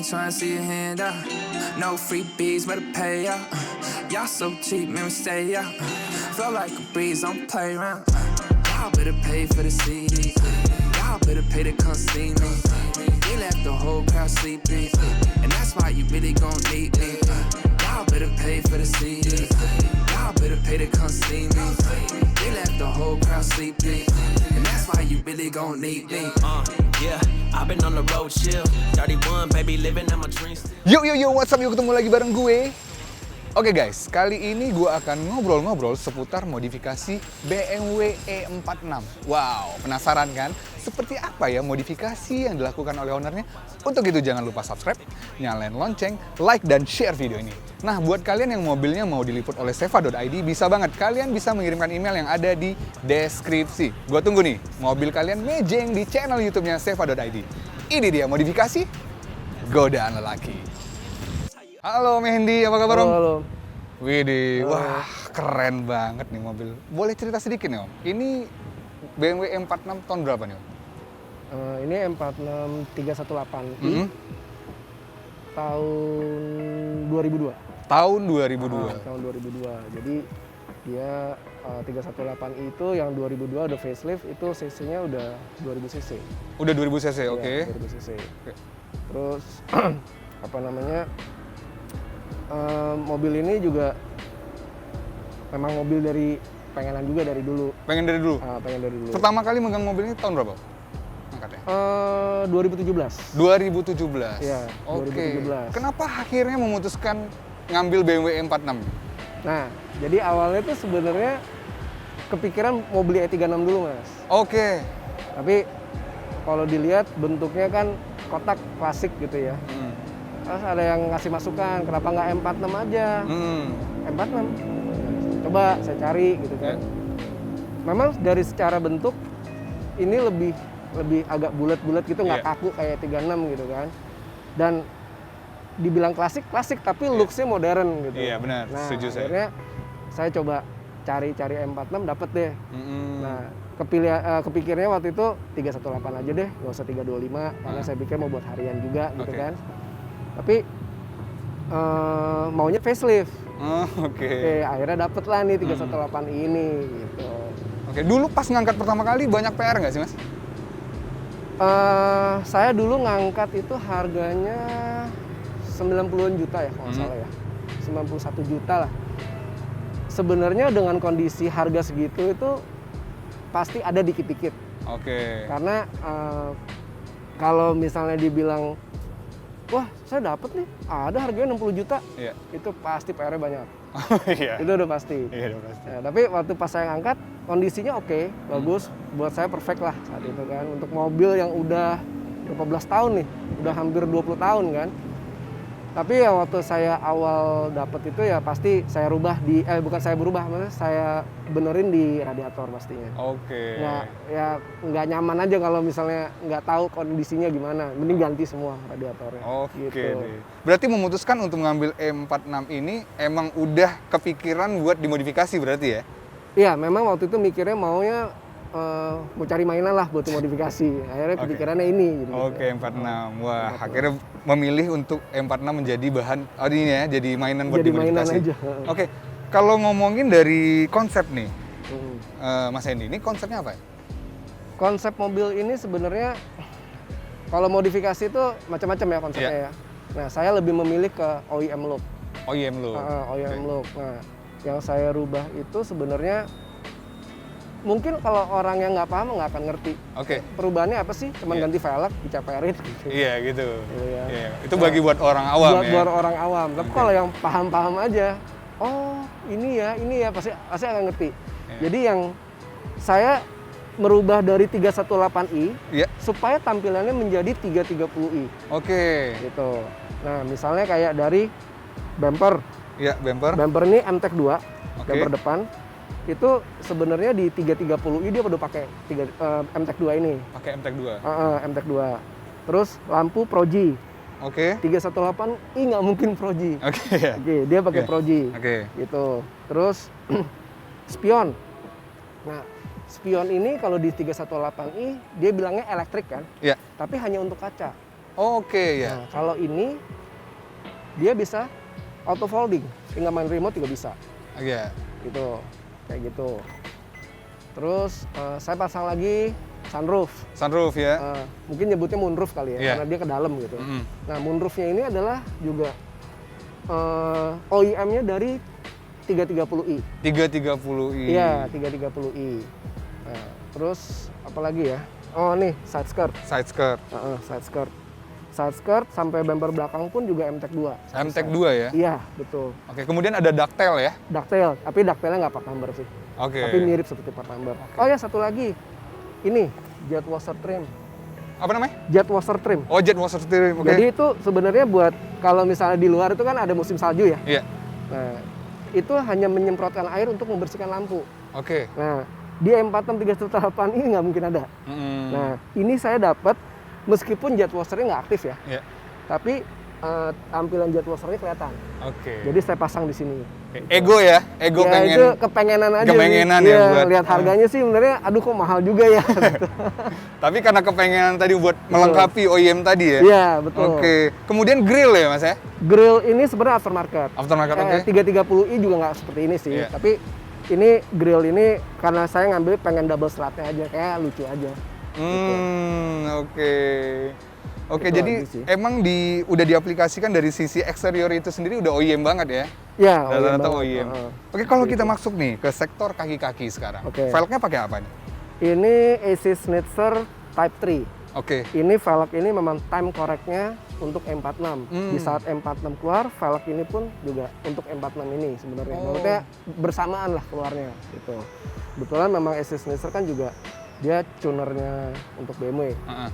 tryna see your hand out. No freebies, better pay up. Y'all so cheap, man, we stay up. Felt like a breeze, don't play around. Y'all better pay for the CD. Y'all better pay to come see me. They left the whole crowd sleeping, and that's why you really gon' need me. Y'all better pay for the CD. Y'all better pay to come see me. They left the whole crowd sleeping, and that's why you really gon' need me. Yeah, I've been on the road chill. 31, baby, living in my dreams. Yo, what's up? Yuk ketemu lagi bareng gue. Oke guys, kali ini gue akan ngobrol-ngobrol seputar modifikasi BMW E46. Wow, penasaran kan? Seperti apa ya modifikasi yang dilakukan oleh ownernya? Untuk itu jangan lupa subscribe, nyalain lonceng, like, dan share video ini. Nah, buat kalian yang mobilnya mau diliput oleh seva.id, bisa banget. Kalian bisa mengirimkan email yang ada di deskripsi. Gue tunggu nih, mobil kalian mejeng di channel YouTube-nya seva.id. Ini dia modifikasi godaan lelaki. Halo Mehendi, apa kabar Om? Halo. Widih, wah keren banget nih mobil. Boleh cerita sedikit nih Om? Ini BMW E46 tahun berapa nih Om? Ini M46 318i tahun 2002. Tahun 2002. Tahun 2002. Jadi dia 318i itu yang 2002 udah facelift, itu cc-nya udah 2000 cc. Udah 2000 cc, Ya, oke. 2000 cc. Oke. Terus apa namanya? Mobil ini juga memang mobil dari pengenan juga dari dulu. Pengen dari dulu? Pengen dari dulu. Pertama kali megang mobil ini tahun berapa? Angkatnya? 2017. 2017? Iya, Oke. 2017. Kenapa akhirnya memutuskan ngambil BMW E46? Nah, jadi awalnya tuh sebenarnya kepikiran mau beli E36 dulu, Mas. Oke. Tapi kalau dilihat bentuknya kan kotak klasik gitu ya. Terus ada yang ngasih masukan, kenapa nggak M46 aja? M46. Coba saya cari gitu kan. Memang dari secara bentuk ini lebih agak bulat-bulat gitu, nggak kaku kayak 36 gitu kan. Dan dibilang klasik tapi looks-nya modern gitu. Iya benar, Nah, setuju saya. akhirnya saya coba cari M46 dapet deh. Nah, kepikirnya waktu itu 318 aja deh, nggak usah 325 karena saya pikir mau buat harian juga gitu kan. Tapi maunya facelift. Oke, akhirnya dapet lah nih 318i ini gitu. Oke, dulu pas ngangkat pertama kali banyak PR nggak sih Mas? Saya dulu ngangkat itu harganya 90-an juta ya kalau nggak salah ya. 91 juta lah. Sebenarnya dengan kondisi harga segitu itu pasti ada dikit-dikit. Oke. Karena kalau misalnya dibilang, wah saya dapet nih, ada harganya 60 juta, itu pasti PR-nya banyak. Iya. Itu udah pasti. Iya, udah pasti. Ya, tapi waktu pas saya ngangkat, kondisinya oke, bagus, buat saya perfect lah saat itu kan. Untuk mobil yang udah berapa belas tahun nih, udah hampir 20 tahun kan. Tapi ya waktu saya awal dapet itu ya pasti saya rubah bukan saya berubah, maksudnya saya benerin di radiator pastinya. Oke. Nggak, ya nggak nyaman aja kalau misalnya nggak tahu kondisinya gimana, mending ganti semua radiatornya. Oke gitu. deh. Berarti memutuskan untuk mengambil E46 ini emang udah kepikiran buat dimodifikasi berarti ya? Iya, memang waktu itu mikirnya maunya mau cari mainan lah buat dimodifikasi. Akhirnya kepikirannya ini. Gitu. Oke, E46. Wah, akhirnya memilih untuk E46 menjadi bahan ini ya, jadi mainan buat Jadi mainan dimodifikasi. aja. Oke, kalau ngomongin dari konsep nih, Mas Hendy, ini konsepnya apa ya? Konsep mobil ini sebenarnya kalau modifikasi itu macam-macam ya konsepnya ya. Nah, saya lebih memilih ke OEM look. OEM look. OEM look. Nah, yang saya rubah itu sebenarnya mungkin kalau orang yang nggak paham nggak akan ngerti. Oke. Perubahannya apa sih? Cuman ganti velg, diceperin gitu. Iya gitu. Iya. Iya. Itu bagi buat orang awam ya. Buat orang awam. Tapi kalau yang paham-paham aja, oh ini ya pasti akan ngerti. Jadi yang saya merubah dari 318i supaya tampilannya menjadi 330i. Oke. Gitu. Nah, misalnya kayak dari bumper. Iya, bumper. Bumper ini MTEK 2, bumper depan. Itu sebenarnya di 330i dia udah pakai MTEK 2 ini. Pakai MTEK 2. MTEK 2. Terus lampu Proji. Oke. 318i nggak mungkin Proji. Oke. Dia pakai Proji. Oke. Gitu. Terus spion. Nah, spion ini kalau di 318i dia bilangnya elektrik kan? Iya. Tapi hanya untuk kaca. Oke, ya. Nah, kalau ini dia bisa auto folding, tinggal main remote juga bisa. Iya. Gitu, kayak gitu. Terus saya pasang lagi sunroof. Sunroof ya. Mungkin nyebutnya moonroof kali ya, Iya. karena dia ke dalam gitu. Nah, moonroofnya ini adalah juga OEM-nya dari 330i. 330i. Iya, 330i. Nah, terus apa lagi ya? Oh, nih side skirt. Side skirt. Side skirt. Side skirt sampai bumper belakang pun juga MTEK 2. MTEK 2 ya? Iya, betul. Oke, kemudian ada ducktail ya? Ducktail, tapi ducktailnya nggak part number sih. Oke. Tapi mirip seperti part number. Oh ya, satu lagi. Ini jet washer trim. Apa namanya? Jet washer trim. Oh, jet washer trim. Oke. Jadi itu sebenarnya buat kalau misalnya di luar itu kan ada musim salju ya. Iya. Nah, itu hanya menyemprotkan air untuk membersihkan lampu. Oke. Nah, di M46 318 ini nggak mungkin ada. Nah, ini saya dapat meskipun jet washernya nggak aktif ya. Iya. Tapi tampilan jet washernya kelihatan. Oke. Jadi saya pasang di sini. Ego ya? Ego Ya, pengen. itu kepengenan aja. Kepengenan sih. ya Iya, buat. lihat harganya sih sebenarnya aduh kok mahal juga ya. Tapi karena kepengenan tadi buat melengkapi OEM tadi ya? Iya, betul. Oke. Kemudian grill ya Mas ya? Grill ini sebenarnya aftermarket. Aftermarket, oke. 330i juga nggak seperti ini sih. Iya. Tapi ini grill ini karena saya ngambil pengen double strapnya aja, kayak lucu aja. Oke. Oke, Itu jadi aja sih. emang udah diaplikasikan dari sisi eksterior itu sendiri udah OEM banget ya? Ya, Rata-rata banget. OEM. Heeh. Oke, kalau kita masuk nih ke sektor kaki-kaki sekarang. Oke. Velgnya pakai apa nih? Ini AC Schnitzer Type 3. Oke. Ini velg ini memang time correctnya untuk M46. Di saat M46 keluar, velg ini pun juga untuk M46 ini sebenarnya. Oh. Maksudnya bersamaan lah keluarnya gitu. Kebetulan memang AC Schnitzer kan juga dia tunernya untuk BMW. Heeh.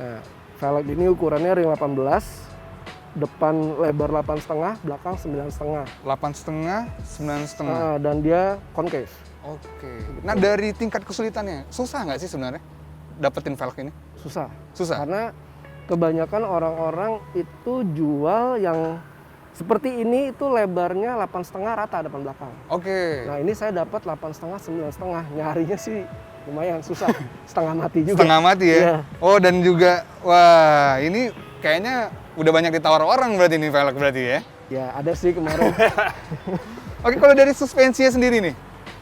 Nah, velg ini ukurannya ring 18, depan lebar 8,5, belakang 9,5. 8,5, 9,5. Dan dia concave. Oke. Nah, dari tingkat kesulitannya, susah nggak sih sebenarnya dapetin velg ini? Susah. Susah? Karena kebanyakan orang-orang itu jual yang seperti ini itu lebarnya 8,5 rata depan belakang. Oke. Nah, ini saya dapat 8,5, 9,5. Nyarinya sih lumayan susah. Setengah mati juga. Setengah mati ya? Iya. Oh, dan juga, wah ini kayaknya udah banyak ditawar orang berarti ini velg berarti ya? Ya, ada sih kemarin. Oke, kalau dari suspensinya sendiri nih?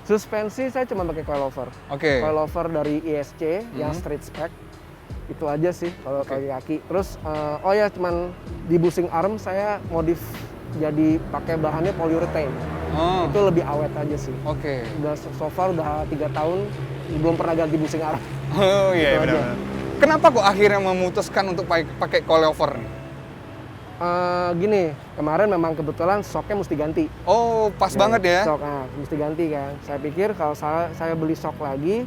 Suspensi saya cuma pakai coilover. Oke. Coilover dari ISC yang street spec. Itu aja sih kalau kaki-kaki. Terus oh ya cuman di bushing arm saya modif jadi pakai bahannya polyurethane. Oh. Itu lebih awet aja sih. Oke. Udah so far udah 3 tahun belum pernah ganti bushing arm. Oh iya, Itu aja. benar. Kenapa kok akhirnya memutuskan untuk pakai coilover nih? Gini, kemarin memang kebetulan shocknya mesti ganti. Oh, pas banget ya? Shock, mesti ganti kan. Saya pikir kalau saya beli shock lagi,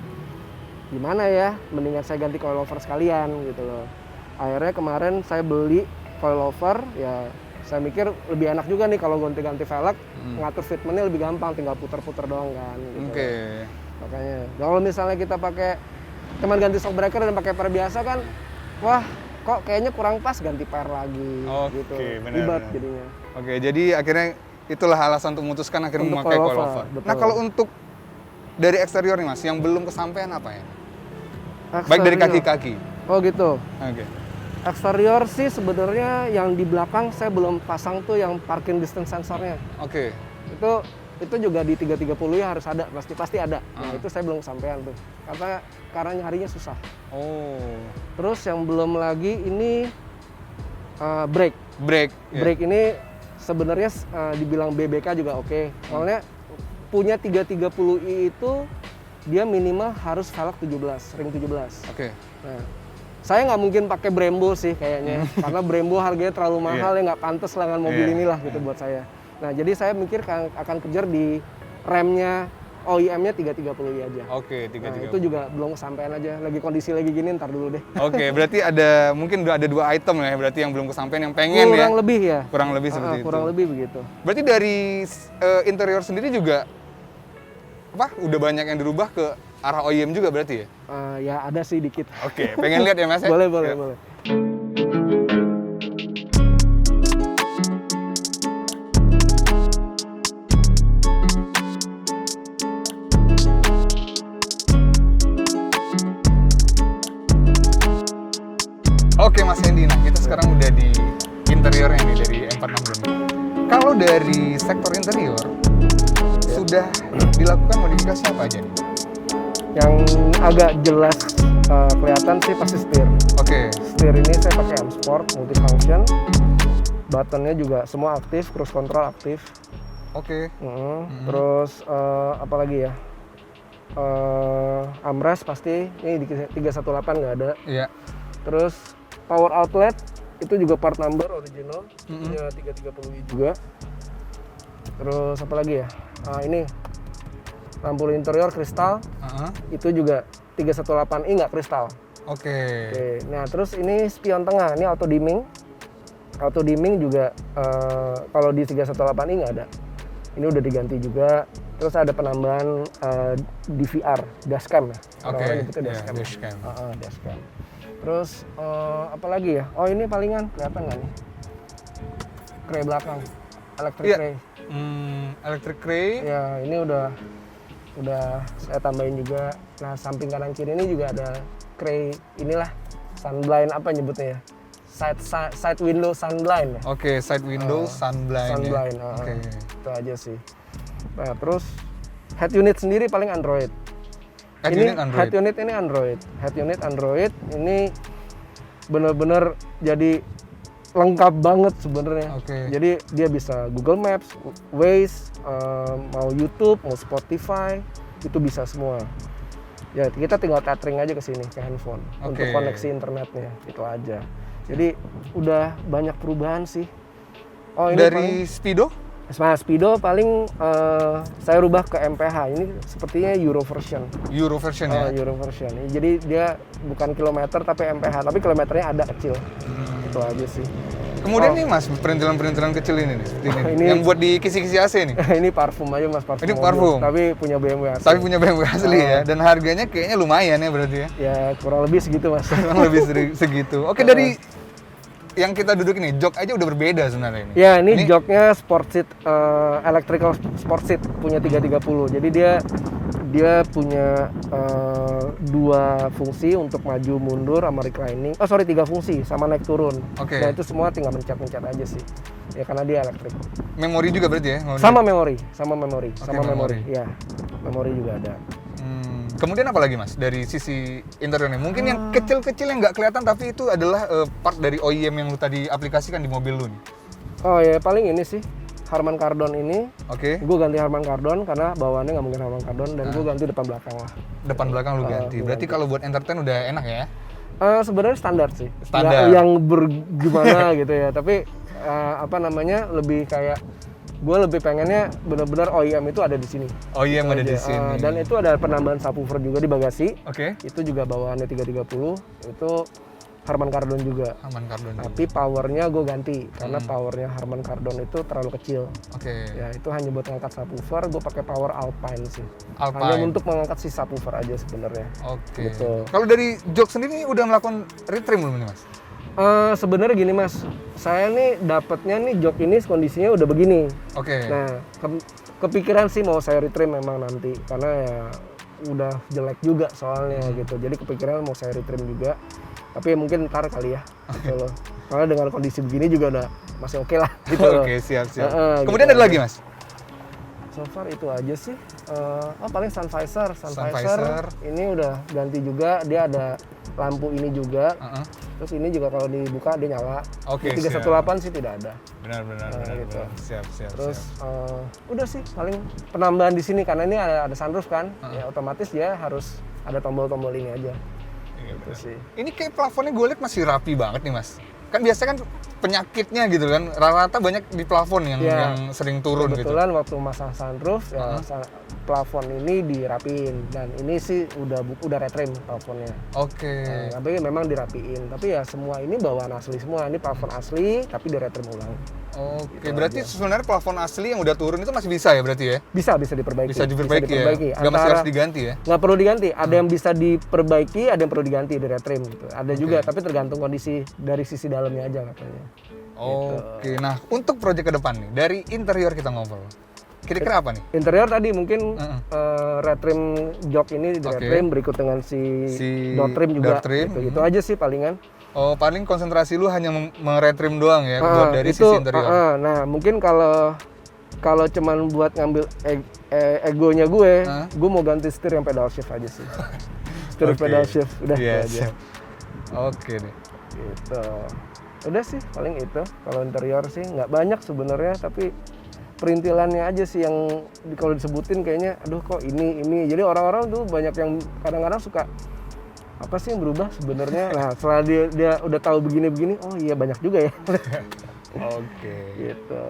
gimana ya? Mendingan saya ganti coilover sekalian gitu loh. Akhirnya kemarin saya beli coilover, ya saya mikir lebih enak juga nih kalau ganti-ganti velg, ngatur fitmentnya lebih gampang, tinggal puter-puter doang kan. Gitu. Oke. Makanya, kalau misalnya kita pakai cuman ganti shock breaker dan pakai per biasa kan, wah kok kayaknya kurang pas ganti per lagi. Oke, gitu. benar, Ribet benar. jadinya. Oke, jadi akhirnya itulah alasan untuk memutuskan akhirnya Untuk memakai coilover, coilover. betul. Nah, kalau untuk dari eksterior nih Mas, yang belum kesampaian apa ya? Baik dari Eksterior. kaki-kaki. Oh gitu. Oke. Eksterior sih sebenarnya yang di belakang saya belum pasang tuh yang parking distance sensornya. Oke. Itu juga di 330 ya harus ada, pasti ada. Nah, itu saya belum kesampaian tuh. Karena nyarinya susah. Oh. Terus yang belum lagi ini brake. Brake. ya. Brake ini sebenarnya dibilang BBK juga oke. Soalnya punya 330i itu dia minimal harus velg 17, ring 17. Oke. Nah, saya nggak mungkin pakai Brembo sih kayaknya, karena Brembo harganya terlalu mahal ya nggak pantas lah dengan mobil Iya, inilah gitu buat saya. Nah, jadi saya mikir akan kejar di remnya OEM-nya 330i aja. Oke, Nah, 330. itu juga belum kesampaian aja. Lagi kondisi lagi gini, ntar dulu deh. Oke, berarti mungkin ada 2 item lah ya, berarti yang belum kesampaian, yang pengen Kurang ya. lebih ya. Kurang lebih seperti itu. Kurang lebih begitu. Berarti dari interior sendiri juga udah banyak yang dirubah ke arah OEM juga berarti ya? Ya ada sih dikit. Oke, pengen lihat ya Mas ya? Boleh. Ya. Oke Mas Hendy, nah kita sekarang interiornya nih dari M46 ini. Kalau dari sektor interior sudah dilakukan modifikasi apa aja nih? Yang agak jelas kelihatan sih pasti setir. Oke. Setir ini saya pakai M Sport multifunction. Buttonnya juga semua aktif, cruise control aktif. Oke. Terus apa lagi ya? Armrest pasti ini di 318 nggak ada. Iya. Terus power outlet itu juga part number original, punya 330i juga. Terus apa lagi ya? Ini lampu interior kristal, itu juga 318i nggak kristal. Oke. Nah terus ini spion tengah, ini auto dimming. Auto dimming juga kalau di 318i nggak ada. Ini udah diganti juga. Terus ada penambahan DVR, dashcam ya. Orang-orang nyebutnya dashcam. Dashcam. Terus apa lagi ya? Oh ini palingan kelihatan nggak nih? Kray belakang, electric kray. Electric kray. Ya ini udah saya tambahin juga. Nah samping kanan kiri ini juga ada kray inilah sunblind apa nyebutnya ya? Side window sunblind ya. Oke, side window sunblind. Sunblind. Ya. Oke. Itu aja sih. Nah terus head unit sendiri paling Android. Head unit ini Android. Head unit Android ini bener-bener jadi lengkap banget sebenarnya. Jadi dia bisa Google Maps, Waze, mau YouTube, mau Spotify, itu bisa semua. Ya kita tinggal tethering aja ke sini ke handphone untuk koneksi internetnya, itu aja. Jadi udah banyak perubahan sih. Oh ini dari Speedo? Nah, Speedo paling saya rubah ke MPH. Ini sepertinya Euro version. Euro version ya? Euro version. Jadi dia bukan kilometer tapi MPH, tapi kilometernya ada kecil. Itu aja sih. Kemudian nih Mas, perintilan-perintilan kecil ini nih, seperti ini. Yang buat di kisi-kisi AC nih. Ini parfum aja Mas, parfum. Ini parfum. Tapi punya BMW asli. Tapi punya BMW asli ya. Dan harganya kayaknya lumayan ya berarti ya. Ya kurang lebih segitu Mas. Kurang lebih segitu. Oke, dari yang kita duduk ini, jok aja udah berbeda sebenarnya ini. Ya, ini joknya sport seat, electrical sport seat punya 330. Jadi dia punya dua fungsi untuk maju mundur sama reclining. Oh sorry, 3 fungsi sama naik turun. Nah itu semua tinggal mencet-mencet aja sih. Ya karena dia elektrik. Memori juga berarti ya? Sama memori. Ya, memori juga ada. Kemudian apa lagi Mas dari sisi interiornya? Mungkin yang kecil-kecil yang nggak kelihatan tapi itu adalah part dari OEM yang lu tadi aplikasikan di mobil lu nih. Oh ya paling ini sih Harman Kardon ini. Gue ganti Harman Kardon karena bawaannya nggak mungkin Harman Kardon dan gue ganti depan belakang lah. Depan belakang lu ganti. Berarti kalau buat entertain udah enak ya? Sebenarnya standar sih. Standar. Yang gimana gitu ya. Tapi lebih kayak gue lebih pengennya benar-benar OEM itu ada di sini. OEM ada di sini. Dan itu ada penambahan subwoofer juga di bagasi. Itu juga bawaannya 330. Itu Harman Kardon juga. Tapi powernya gue ganti karena powernya Harman Kardon itu terlalu kecil. Ya itu hanya buat ngangkat subwoofer. Gue pakai power Alpine sih. Hanya untuk mengangkat si subwoofer aja sebenarnya. Gitu. Kalau dari jok sendiri udah melakukan retrim belum nih Mas? Sebenarnya gini Mas, saya nih dapatnya nih jok ini kondisinya udah begini. Nah, kepikiran sih mau saya retrim memang nanti karena ya udah jelek juga soalnya gitu. Jadi kepikiran mau saya retrim juga. Tapi mungkin ntar kali ya. Gitu loh. Karena dengan kondisi begini juga udah masih oke lah gitu loh. Siap. Kemudian gitu ada lagi Mas? So far itu aja sih. Paling sun visor ini udah ganti juga, dia ada lampu ini juga. Terus ini juga kalau dibuka dia nyala. 318 sih tidak ada. Benar. Gitu. Siap. Terus udah sih paling penambahan di sini karena ini ada sunroof kan. Ya otomatis dia harus ada tombol-tombol ini aja. Gitu sih. Ini kayak plafonnya gue lihat masih rapi banget nih Mas. Kan biasanya kan penyakitnya gitu kan, rata-rata banyak di plafon yang sering turun gitu. Kebetulan waktu masang sunroof ya plafon ini dirapiin dan ini sih udah retrim plafonnya. Tapi memang dirapiin. Tapi ya semua ini bawaan asli semua. Ini plafon asli tapi diretrim ulang. Gitu berarti aja. Sebenarnya plafon asli yang udah turun itu masih bisa ya berarti ya? Bisa diperbaiki. Bisa diperbaiki. Nggak masih harus diganti ya? Nggak perlu diganti. Ada yang bisa diperbaiki, ada yang perlu diganti, diretrim gitu. Ada juga tapi tergantung kondisi dari sisi dalamnya aja katanya. Nah untuk proyek ke depan nih, dari interior kita ngobrol. Kira-kira apa nih? Interior tadi mungkin retrim jok ini di retrim berikut dengan si door trim juga. Gitu aja sih palingan. Oh, paling konsentrasi lu hanya meretrim doang ya buat dari itu, sisi interior. nah mungkin kalau cuman buat ngambil egonya gue mau ganti setir yang pedal shift aja sih. Setir pedal shift, udah itu aja. Oke deh. Gitu. Udah sih paling itu. Kalau interior sih nggak banyak sebenarnya, tapi perintilannya aja sih yang kalau disebutin kayaknya aduh kok ini. Jadi orang-orang tuh banyak yang kadang-kadang suka apa sih yang berubah sebenarnya. Nah, setelah dia udah tahu begini-begini, oh iya banyak juga ya. Oke. Gitu.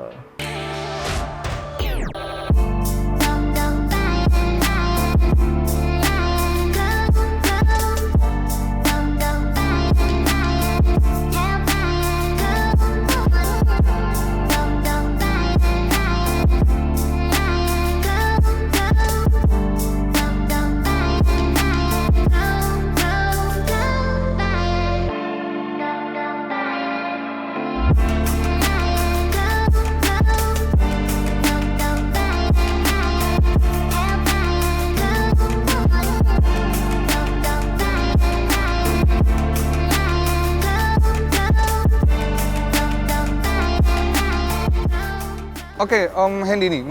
Oke, Om Hendy nih,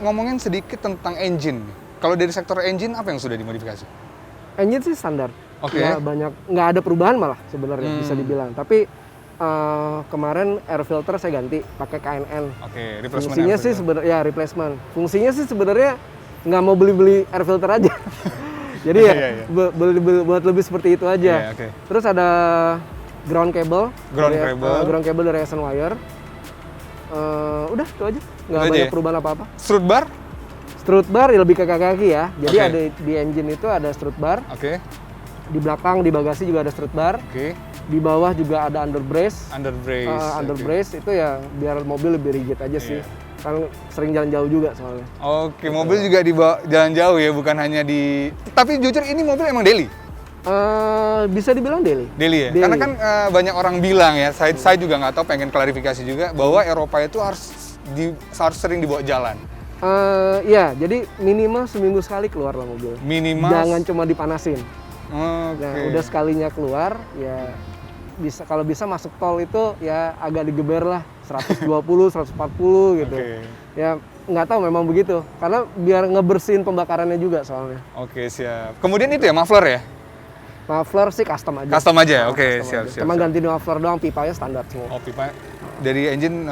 ngomongin sedikit tentang engine. Kalau dari sektor engine, apa yang sudah dimodifikasi? Engine sih standar. Oke. Nggak ada perubahan malah sebenarnya bisa dibilang. Tapi kemarin air filter saya ganti pakai KNN. Oke, replacement. Fungsinya sih sebenarnya ya replacement. Fungsinya sih sebenarnya nggak mau beli air filter aja. Jadi ya buat lebih seperti itu aja. Okay. Terus ada ground cable. Ground cable dari Essen Wire. Udah itu aja. Nggak banyak perubahan apa-apa. Strut bar? Strut bar ya lebih ke kaki ya. Jadi ada di engine itu ada strut bar. Oke. Di belakang di bagasi juga ada strut bar. Oke. Di bawah juga ada under brace. Under brace Itu ya biar mobil lebih rigid aja sih. Kan sering jalan jauh juga soalnya. Oke, mobil juga dibawa jalan jauh ya, bukan hanya di. Tapi jujur ini mobil emang daily. Bisa dibilang daily. Daily ya. Daily. Karena kan banyak orang bilang ya, saya juga nggak tahu, pengen klarifikasi juga bahwa Eropa itu harus sering dibawa jalan. Iya, jadi minimal seminggu sekali keluar lah mobil. Minimal. Jangan cuma dipanasin. Nah, udah sekalinya keluar ya bisa, kalau bisa masuk tol itu ya agak digeber lah 120, 140 gitu. Ya nggak tahu memang begitu. Karena biar ngebersihin pembakarannya juga soalnya. Oke, siap. Kemudian itu ya muffler ya? Muffler sih custom aja. Custom aja, oke, siap. Cuma ganti muffler doang, pipanya standar semua. Oh, pipa dari engine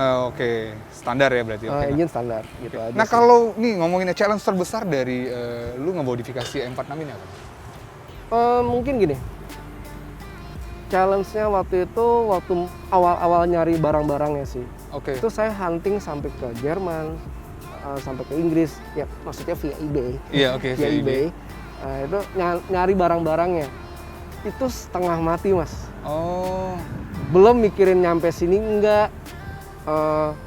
standar ya berarti. Engine standar gitu aja. Nah, kalau nih ngomonginnya challenge terbesar dari lu ngemodifikasi M46 ini apa? Mungkin gini. Challenge-nya waktu awal-awal nyari barang-barangnya sih. Oke. Itu saya hunting sampai ke Jerman, sampai ke Inggris, ya maksudnya via eBay. Iya, oke, via eBay. Itu nyari barang-barangnya. Itu setengah mati, Mas. Oh. Belum mikirin nyampe sini enggak.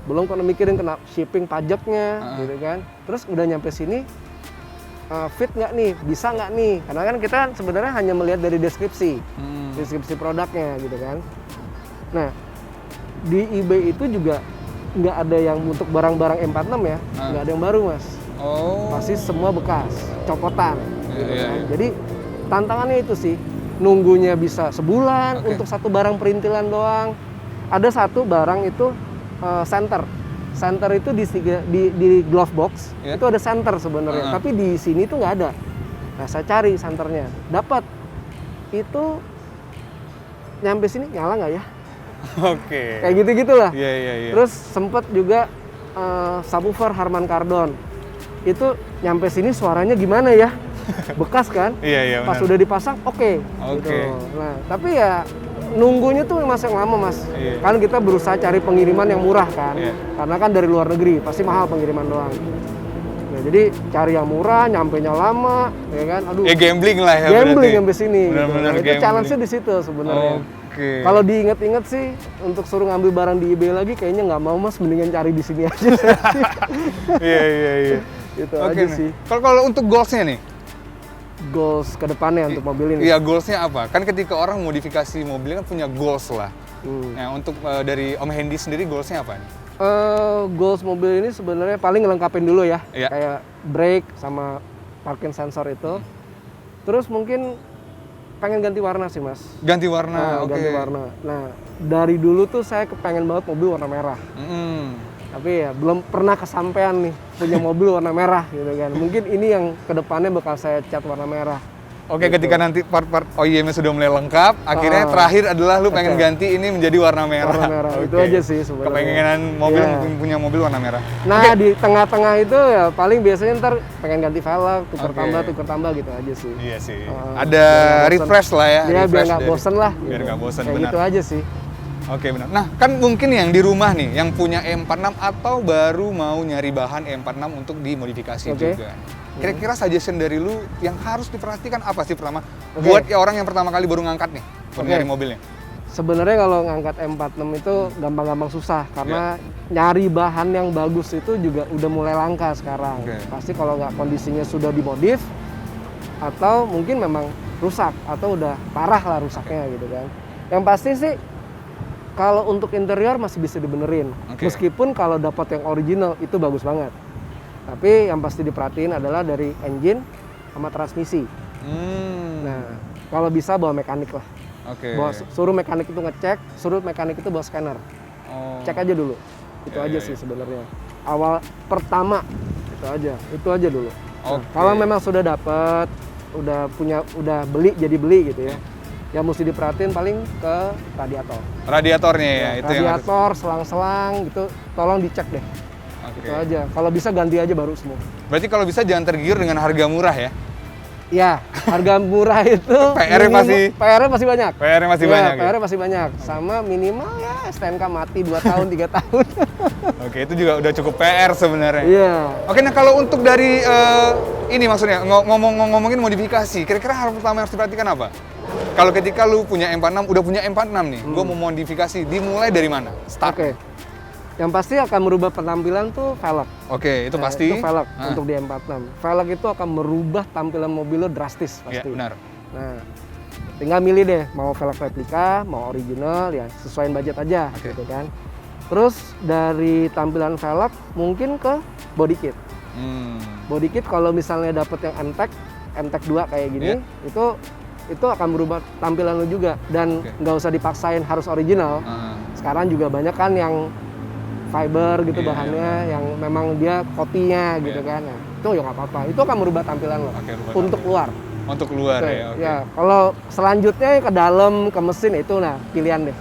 Belum mikirin kena shipping pajaknya, gitu kan. Terus udah nyampe sini, fit nggak nih, bisa nggak nih? Karena kan kita sebenarnya hanya melihat dari deskripsi produknya, gitu kan. Nah, di eBay itu juga nggak ada yang untuk barang-barang M46 ya, nggak ada yang baru, Mas. Oh. Pasti semua bekas, copotan. Gitu kan. Iya. Jadi tantangannya itu sih, nunggunya bisa sebulan untuk satu barang perintilan doang. Ada satu barang itu center itu di glove box itu ada center sebenarnya, tapi di sini tuh nggak ada. Nah, saya cari centernya, dapat. Itu nyampe sini nyala nggak ya? Oke. Kayak gitu-gitulah. Iya. Terus sempet juga subwoofer Harman Kardon. Itu nyampe sini suaranya gimana ya? Bekas kan? Iya. Pas udah dipasang, oke. Gitu. Nah, tapi ya nunggunya tuh masih lama, Mas. Iya. Kan kita berusaha cari pengiriman yang murah kan. Iya. Karena kan dari luar negeri, pasti mahal pengiriman doang. Nah, jadi cari yang murah, nyampenya lama, ya kan? Aduh. Ya gambling lah ya. Gambling sampai sini. Benar-benar gitu. Nah, itu challenge-nya di situ sebenarnya. Oke. Kalau diinget-inget sih, untuk suruh ngambil barang di eBay lagi kayaknya nggak mau, Mas. Mendingan cari di sini aja. Iya. Gitu aja sih. Kalau untuk goals-nya nih? Goals ke depannya untuk mobil ini? Iya, goals-nya apa? Kan ketika orang modifikasi mobil kan punya goals lah. Nah, untuk dari Om Hendy sendiri goals-nya apa nih? Goals mobil ini sebenarnya paling ngelengkapin dulu ya. Iya. Kayak brake sama parking sensor itu. Terus mungkin pengen ganti warna sih Mas. Ganti warna, oke. Ganti warna. Nah, dari dulu tuh saya kepengen banget mobil warna merah. Tapi ya belum pernah kesampaian nih punya mobil warna merah gitu kan. Mungkin ini yang kedepannya bakal saya cat warna merah. Oke, gitu. ketika nanti part-part OEM-nya sudah mulai lengkap, akhirnya terakhir adalah lu pengen ganti ini menjadi warna merah. Warna merah, itu aja sih sebenarnya. Kepengenan mobil punya mobil warna merah. Nah, di tengah-tengah itu ya paling biasanya ntar pengen ganti velg, tuker tambah gitu aja sih. Iya sih. Ada refresh lah ya. Iya, biar nggak bosen lah. Biar nggak bosen, kayak benar. gitu aja sih. Oke, benar. Nah, kan mungkin yang di rumah nih, yang punya E46 atau baru mau nyari bahan E46 untuk dimodifikasi juga. Kira-kira suggestion dari lu yang harus diperhatikan apa sih pertama? Buat ya orang yang pertama kali baru ngangkat nih, baru nyari mobilnya. Sebenarnya kalau ngangkat M46 itu gampang-gampang susah karena nyari bahan yang bagus itu juga udah mulai langka sekarang. Pasti kalau nggak kondisinya sudah dimodif atau mungkin memang rusak atau udah parah lah rusaknya gitu kan. Yang pasti sih kalau untuk interior masih bisa dibenerin. Meskipun kalau dapat yang original itu bagus banget. Tapi yang pasti diperhatiin adalah dari engine sama transmisi. Nah, kalau bisa bawa mekanik lah. Suruh mekanik itu ngecek, suruh mekanik itu bawa scanner. Cek aja dulu. Itu aja sih sebenarnya. Awal pertama itu aja dulu. Nah, kalau memang sudah dapat, udah beli gitu ya. Yang mesti diperhatiin paling ke radiator. Radiatornya ya, itu radiator, selang-selang gitu, tolong dicek deh. Itu aja. Kalau bisa ganti aja baru semua. Berarti kalau bisa jangan tergiur dengan harga murah ya? Iya, harga murah itu PR-nya masih banyak. PR-nya masih banyak. PR-nya masih banyak. Sama minimal ya STNK mati 2 tahun, 3 tahun. Oke, itu juga udah cukup PR sebenarnya. Iya. Oke, nah kalau untuk dari ini maksudnya ngomongin modifikasi, kira-kira hal pertama yang harus diperhatikan apa? Kalau ketika lu punya M46, udah punya M46 nih, gua mau modifikasi, dimulai dari mana? Start. Yang pasti akan merubah penampilan tuh velg. Itu pasti. Itu velg untuk di M46. Velg itu akan merubah tampilan mobil lo drastis pasti. Iya, benar. Nah, tinggal milih deh, mau velg replika, mau original, ya sesuaiin budget aja gitu kan. Terus dari tampilan velg mungkin ke body kit. Body kit kalau misalnya dapet yang MTEK 2 kayak gini, itu akan merubah tampilan lo juga dan nggak usah dipaksain harus original. Sekarang juga banyak kan yang fiber gitu bahannya yang memang dia kopinya gitu kan. Nah, itu ya nggak apa-apa. Itu akan merubah tampilan lo untuk luar. Untuk luar ya. Ya, kalau selanjutnya ke dalam ke mesin itu pilihan deh.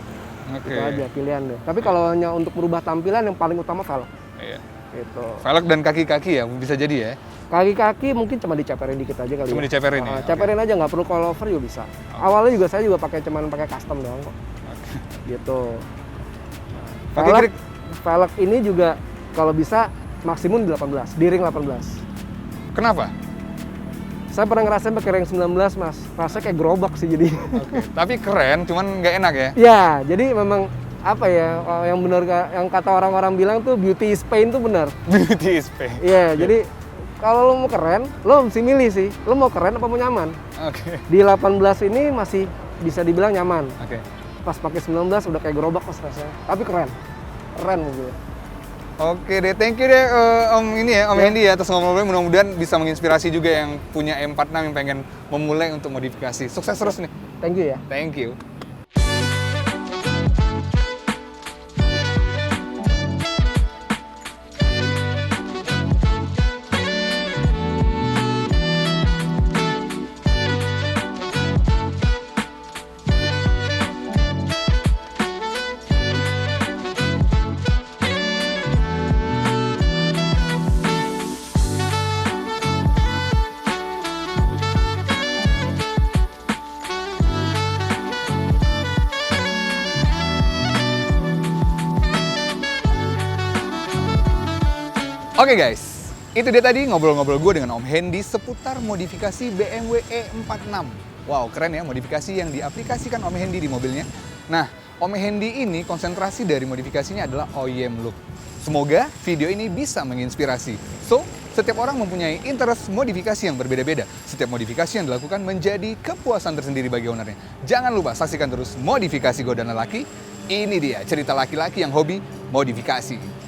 Itu aja pilihan deh. Tapi kalau hanya untuk merubah tampilan yang paling utama velg. Gitu. Velg dan kaki-kaki ya bisa jadi ya. Kaki-kaki mungkin cuma diceperin dikit aja kali. Cuma diceperin ya. Ceperin aja, nggak perlu coilover juga bisa. Awalnya juga saya pakai custom doang kok. Gitu. Velg ini juga kalau bisa maksimum 18, di ring 18. Kenapa? Saya pernah ngerasain pakai ring 19, Mas. Rasanya kayak gerobak sih jadi. Tapi keren, cuman nggak enak ya? Ya, jadi memang apa ya, yang benar yang kata orang-orang bilang tuh beauty is pain tuh benar. Beauty is pain. Iya, jadi kalau lo mau keren, lo mesti milih sih. Lo mau keren apa mau nyaman? Di 18 ini masih bisa dibilang nyaman. Pas pakai 19 udah kayak gerobak mas rasanya. Tapi keren. Keren mobilnya. Oke deh, thank you deh Om Hendy ya atas ngobrol-ngobrolnya. Mudah-mudahan bisa menginspirasi juga yang punya M46 yang pengen memulai untuk modifikasi. Sukses terus nih. Thank you ya. Thank you. Oke guys, itu dia tadi ngobrol-ngobrol gue dengan Om Hendy seputar modifikasi BMW E46. Wow, keren ya modifikasi yang diaplikasikan Om Hendy di mobilnya. Nah, Om Hendy ini konsentrasi dari modifikasinya adalah OEM look. Semoga video ini bisa menginspirasi. So, setiap orang mempunyai interest modifikasi yang berbeda-beda. Setiap modifikasi yang dilakukan menjadi kepuasan tersendiri bagi ownernya. Jangan lupa saksikan terus Modifikasi Godaan Lelaki. Ini dia cerita laki-laki yang hobi modifikasi.